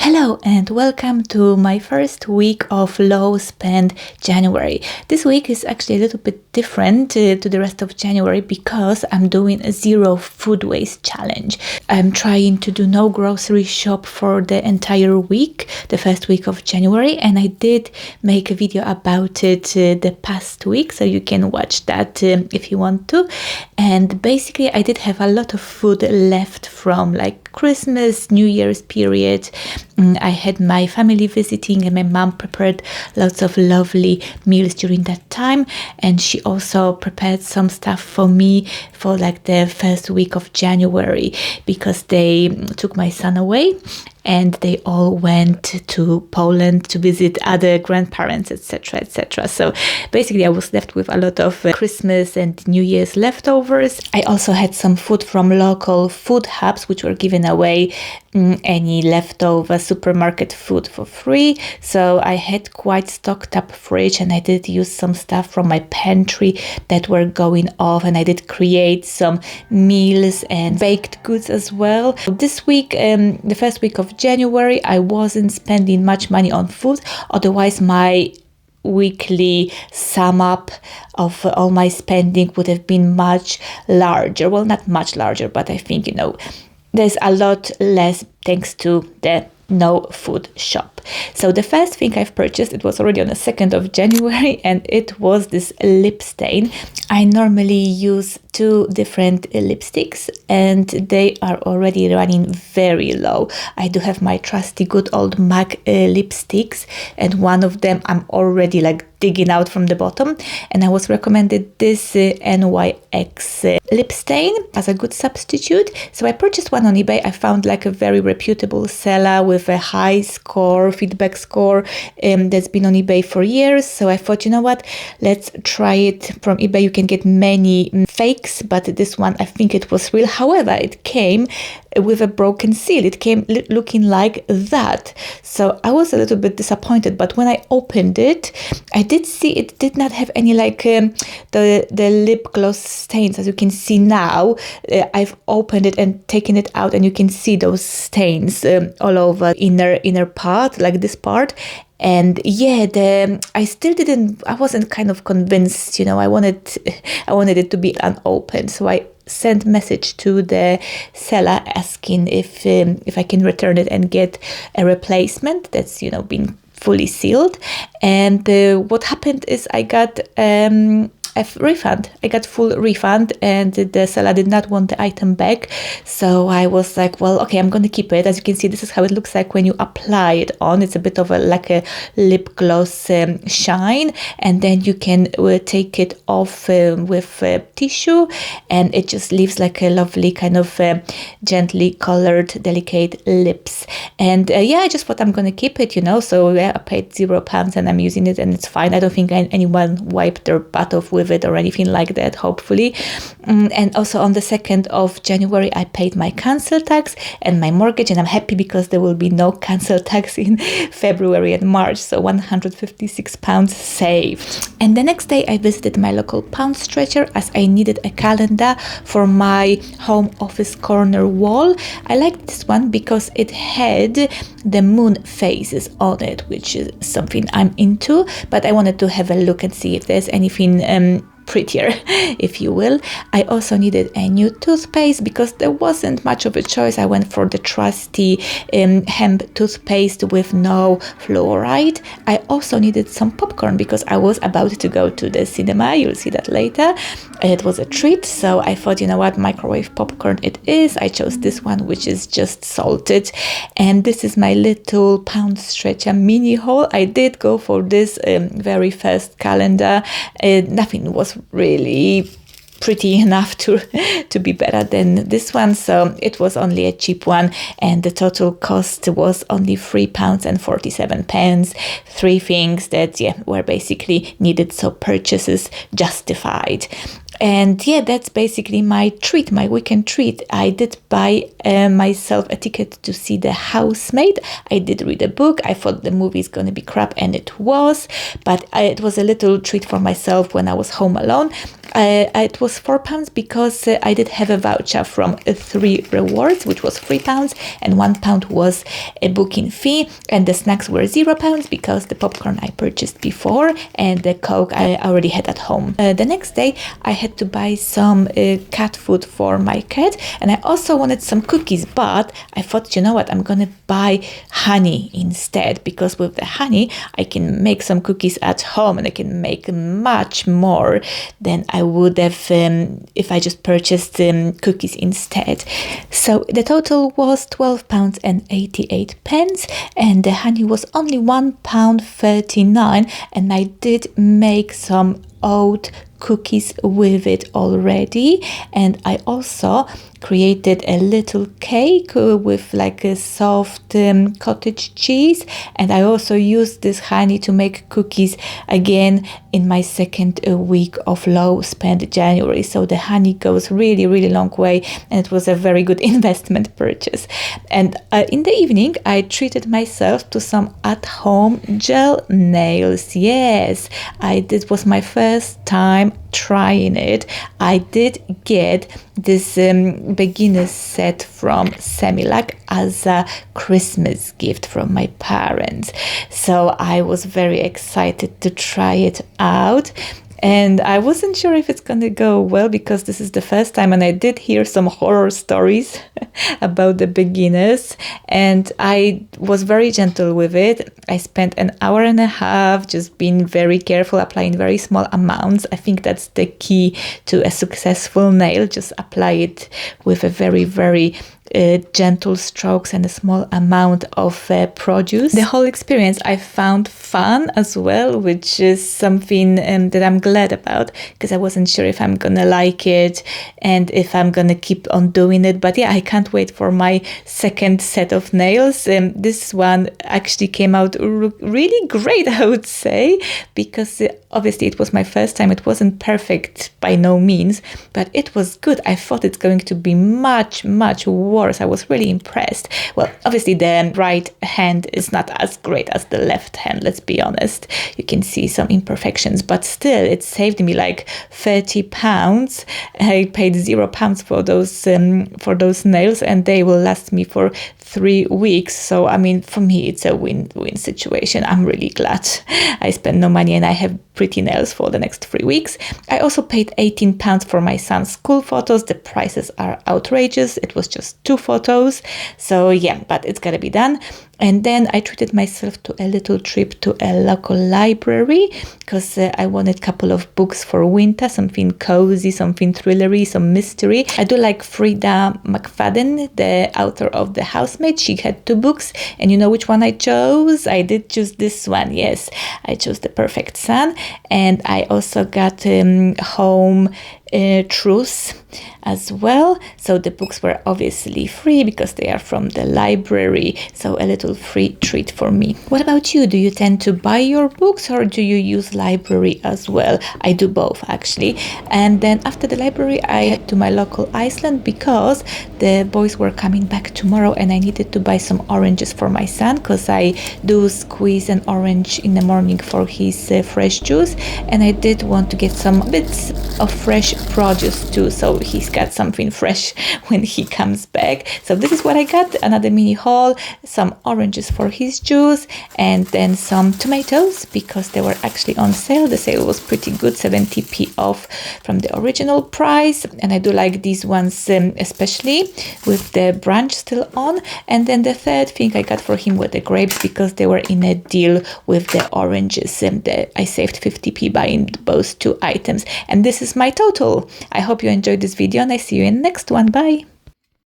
Hello and welcome to my first week of low spend January. This week is actually a little bit different to the rest of January because I'm doing a zero food waste challenge. I'm trying to do no grocery shop for the entire week, the first week of January, and I did make a video about it the past week, so you can watch that if you want to. And basically I did have a lot of food left from like Christmas, New Year's period. I had my family visiting and my mom prepared lots of lovely meals during that time, and she also prepared some stuff for me for like the first week of January because they took my son away and they all went to Poland to visit other grandparents, etc., etc. So basically I was left with a lot of Christmas and New Year's leftovers. I also had some food from local food hubs which were given away any leftover supermarket food for free. So I had quite stocked up fridge, and I did use some stuff from my pantry that were going off, and I did create some meals and baked goods as well. This week, the first week of January, I wasn't spending much money on food. Otherwise, my weekly sum up of all my spending would have been much larger. Well, not much larger, but I think, there's a lot less thanks to the no food shop. So the first thing I've purchased, it was already on the 2nd of January, and it was this lip stain. I normally use 2 different lipsticks and they are already running very low. I do have my trusty good old MAC lipsticks, and one of them I'm already like digging out from the bottom, and I was recommended this NYX lip stain as a good substitute. So I purchased one on eBay. I found like a very reputable seller with a high feedback score that's been on eBay for years. So I thought, let's try it from eBay. You can get many fakes, but this one, I think it was real. However, it came with a broken seal. It came looking like that. So I was a little bit disappointed, but when I opened it, I did see it did not have any like the lip gloss stains. As you can see now, I've opened it and taken it out, and you can see those stains all over inner part, like this part. And yeah, I wasn't kind of convinced, I wanted it to be unopened. So I sent message to the seller asking if I can return it and get a replacement that's, been fully sealed. And what happened is I got a refund. I got full refund, and the seller did not want the item back. So I was like, well, okay, I'm going to keep it. As you can see, this is how it looks like when you apply it on. It's a bit of like a lip gloss shine, and then you can take it off with tissue, and it just leaves like a lovely kind of gently colored, delicate lips. And I just thought I'm going to keep it, So I paid £0 and I'm using it, and it's fine. I don't think anyone wiped their butt off with it or anything like that, hopefully. And also on the 2nd of January, I paid my council tax and my mortgage, and I'm happy because there will be no council tax in February and March, so £156 saved. And the next day I visited my local pound stretcher as I needed a calendar for my home office corner wall. I liked this one because it had the moon phases on it, which is something I'm into, but I wanted to have a look and see if there's anything prettier, if you will. I also needed a new toothpaste because there wasn't much of a choice. I went for the trusty hemp toothpaste with no fluoride. I also needed some popcorn because I was about to go to the cinema. You'll see that later. It was a treat, so I thought, microwave popcorn it is. I chose this one, which is just salted, and this is my little pound stretcher mini haul. I did go for this very first calendar. Nothing was really pretty enough to be better than this one, so it was only a cheap one, and the total cost was only £3.47. 3 things that were basically needed, so purchases justified. And that's basically my treat, my weekend treat. I did buy myself a ticket to see The Housemaid. I did read a book. I thought the movie is going to be crap, and it was. But it was a little treat for myself when I was home alone. It was was £4 because I did have a voucher from 3 rewards, which was £3, and £1 was a booking fee, and the snacks were £0 because the popcorn I purchased before and the Coke I already had at home. The next day I had to buy some cat food for my cat, and I also wanted some cookies, but I thought, you know what, I'm gonna buy honey instead, because with the honey I can make some cookies at home and I can make much more than I would have if I just purchased cookies instead. So the total was £12.88, and the honey was only £1.39, and I did make some oat cookies with it already, and I also created a little cake with like a soft cottage cheese, and I also used this honey to make cookies again in my second week of low spend January. So the honey goes really long way, and it was a very good investment purchase. And in the evening I treated myself to some at-home gel nails. Yes, this was my first time trying it. I did get this beginner's set from Semilac as a Christmas gift from my parents, so I was very excited to try it out. And I wasn't sure if it's gonna go well because this is the first time, and I did hear some horror stories about the beginners, and I was very gentle with it. I spent an hour and a half just being very careful, applying very small amounts. I think that's the key to a successful nail. Just apply it with a very gentle strokes and a small amount of produce. The whole experience I found fun as well, which is something that I'm glad about, because I wasn't sure if I'm gonna like it and if I'm gonna keep on doing it. But yeah, I can't wait for my second set of nails. This one actually came out really great, I would say, because obviously it was my first time. It wasn't perfect by no means, but it was good. I thought it's going to be much worse. I was really impressed. Well, obviously the right hand is not as great as the left hand, let's be honest. You can see some imperfections, but still it saved me like £30. I paid £0 for those nails, and they will last me for 3 weeks. So I mean, for me it's a win-win situation. I'm really glad I spent no money and I have pretty nails for the next 3 weeks. I also paid £18 for my son's school photos. The prices are outrageous. It was just 2 photos, so yeah, but it's gotta be done. And then I treated myself to a little trip to a local library, because I wanted a couple of books for winter, something cozy, something thrillery, some mystery. I do like Frida McFadden, the author of The Housemaid. She had 2 books, and you know which one I chose? I did choose this one. Yes, I chose The Perfect Son, and I also got Home Truths as well. So the books were obviously free because they are from the library, so a little free treat for me. What about you? Do you tend to buy your books or do you use library as well? I do both actually. And then after the library I head to my local Iceland because the boys were coming back tomorrow and I needed to buy some oranges for my son, because I do squeeze an orange in the morning for his fresh juice, and I did want to get some bits of fresh produce too, so he's got something fresh when he comes back. So this is what I got: another mini haul, some oranges for his juice, and then some tomatoes because they were actually on sale. The sale was pretty good, 70p off from the original price, and I do like these ones especially with the branch still on. And then the third thing I got for him were the grapes because they were in a deal with the oranges, and I saved 50p buying both 2 items. And this is my total. I hope you enjoyed this video and I see you in the next one. Bye!